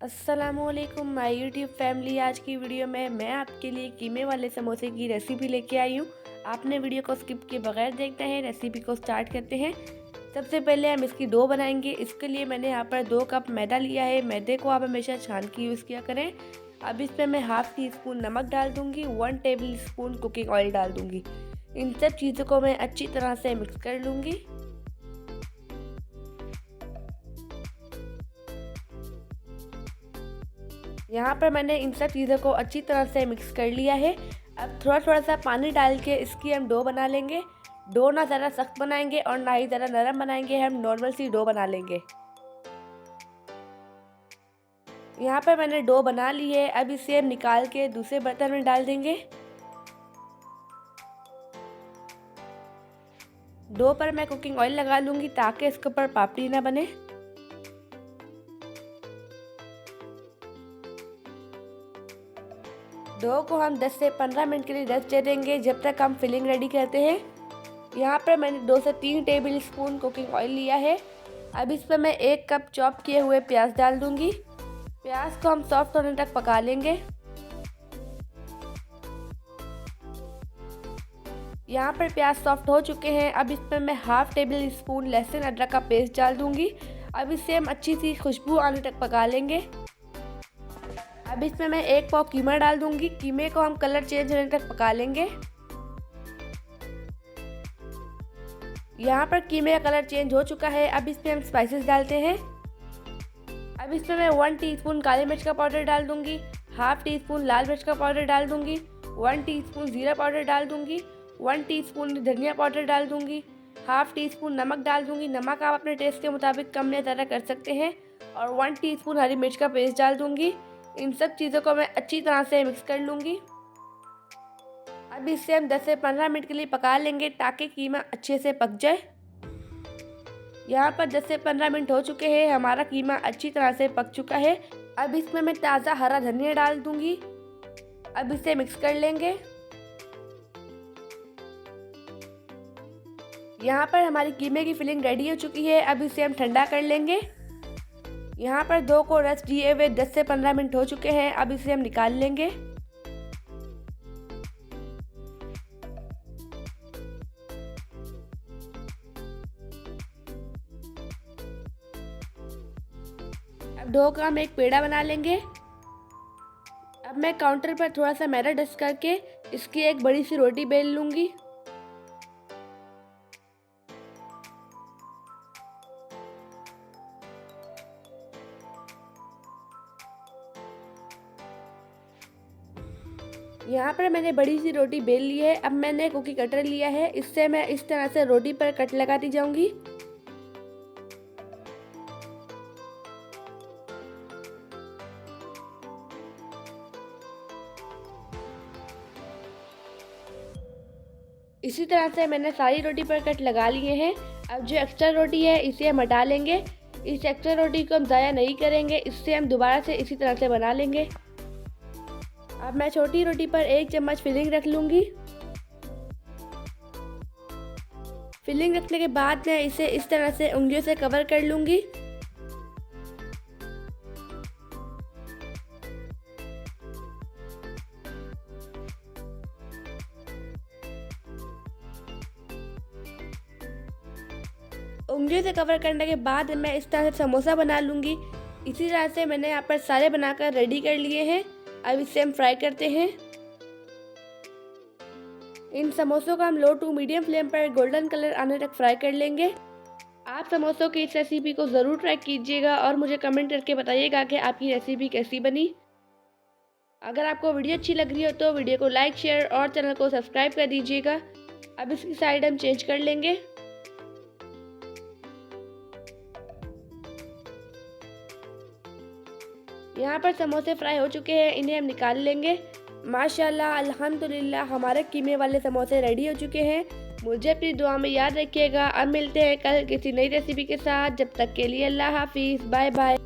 अस्सलामुअलैकुम my YouTube family. आज की वीडियो में मैं आपके लिए कीमे वाले समोसे की रेसिपी लेके आई हूँ। आपने वीडियो को स्किप किए बगैर देखना है। रेसिपी को स्टार्ट करते हैं। सबसे पहले हम इसकी डो बनाएंगे। इसके लिए मैंने यहाँ पर 2 कप मैदा लिया है। मैदे को आप हमेशा छान के यूज़ किया करें। अब इसमें मैं हाफ़ टी स्पून नमक डाल दूँगी, 1 टेबल स्पून कुकिंग ऑयल डाल दूँगी। इन सब चीज़ों को मैं अच्छी तरह से मिक्स कर लूँगी। यहाँ पर मैंने इन सब चीज़ों को अच्छी तरह से मिक्स कर लिया है। अब थोड़ा थोड़ा सा पानी डाल के इसकी हम डो बना लेंगे। डो ना ज़्यादा सख्त बनाएंगे और ना ही ज़्यादा नरम बनाएंगे, हम नॉर्मल सी डो बना लेंगे। यहाँ पर मैंने डो बना ली है। अब इसे हम निकाल के दूसरे बर्तन में डाल देंगे। डो पर मैं कुकिंग ऑयल लगा लूँगी ताकि इसके ऊपर पापड़ी ना बने। डो को हम 10 से 15 मिनट के लिए रेस्ट दे देंगे जब तक हम फिलिंग रेडी करते हैं। यहाँ पर मैंने 2 से 3 टेबल स्पून कुकिंग ऑयल लिया है। अब इस पर मैं 1 कप चॉप किए हुए प्याज डाल दूँगी। प्याज को हम सॉफ्ट होने तक पका लेंगे। यहाँ पर प्याज सॉफ्ट हो चुके हैं। अब इस पर मैं हाफ़ टेबल स्पून लहसुन अदरक का पेस्ट डाल दूँगी। अब इसे हम अच्छी सी खुशबू आने तक पका लेंगे। अब इसमें मैं 1 पाव कीमा डाल दूंगी। कीमे को हम कलर चेंज होने तक पका लेंगे। यहाँ पर कीमे का कलर चेंज हो चुका है। अब इसमें हम स्पाइसेस डालते हैं। अब इसमें मैं 1 टीस्पून काली मिर्च का पाउडर डाल दूंगी, हाफ़ टी स्पून लाल मिर्च का पाउडर डाल दूंगी, 1 टीस्पून जीरा पाउडर डाल दूंगी, 1 टीस्पून धनिया पाउडर डाल दूंगी, हाफ़ टी स्पून नमक डाल दूंगी। नमक आप अपने टेस्ट के मुताबिक कम या ज़्यादा कर सकते हैं। और 1 टीस्पून हरी मिर्च का पेस्ट डाल दूंगी। इन सब चीज़ों को मैं अच्छी तरह से मिक्स कर लूँगी। अब इसे हम 10 से 15 मिनट के लिए पका लेंगे ताकि कीमा अच्छे से पक जाए। यहाँ पर 10 से 15 मिनट हो चुके हैं। हमारा कीमा अच्छी तरह से पक चुका है। अब इसमें मैं ताज़ा हरा धनिया डाल दूँगी। अब इसे मिक्स कर लेंगे। यहाँ पर हमारी कीमे की फिलिंग रेडी हो चुकी है। अब इसे हम ठंडा कर लेंगे। यहाँ पर डो को रेस्ट दिए हुए 10 से 15 मिनट हो चुके हैं। अब इसे हम निकाल लेंगे। अब डो का हम एक पेड़ा बना लेंगे। अब मैं काउंटर पर थोड़ा सा मैदा डस्ट करके इसकी एक बड़ी सी रोटी बेल लूँगी। यहाँ पर मैंने बड़ी सी रोटी बेल ली है। अब मैंने कुकी कटर लिया है। इससे मैं इस तरह से रोटी पर कट लगाती जाऊंगी। इसी तरह से मैंने सारी रोटी पर कट लगा लिए हैं। अब जो एक्स्ट्रा रोटी है इसे हम हटा लेंगे। इस एक्स्ट्रा रोटी को हम ज़ाया नहीं करेंगे, इससे हम दोबारा से इसी तरह से बना लेंगे। अब मैं छोटी रोटी पर 1 चम्मच फिलिंग रख लूँगी। फिलिंग रखने के बाद मैं इसे इस तरह से उंगलियों से कवर कर लूँगी। उंगलियों से कवर करने के बाद मैं इस तरह से समोसा बना लूँगी। इसी तरह से मैंने यहाँ पर सारे बनाकर रेडी कर लिए हैं। अब इसे हम फ्राई करते हैं। इन समोसों को हम लो टू मीडियम फ्लेम पर गोल्डन कलर आने तक फ्राई कर लेंगे। आप समोसों की इस रेसिपी को ज़रूर ट्राई कीजिएगा और मुझे कमेंट करके बताइएगा कि आपकी रेसिपी कैसी बनी। अगर आपको वीडियो अच्छी लग रही हो तो वीडियो को लाइक, शेयर और चैनल को सब्सक्राइब कर दीजिएगा। अब इसकी साइड हम चेंज कर लेंगे। यहाँ पर समोसे फ्राई हो चुके हैं, इन्हें हम निकाल लेंगे। माशाल्लाह अल्हम्दुलिल्लाह हमारे कीमे वाले समोसे रेडी हो चुके हैं। मुझे अपनी दुआ में याद रखिएगा। अब मिलते हैं कल किसी नई रेसिपी के साथ। जब तक के लिए अल्लाह हाफिज़, बाय बाय।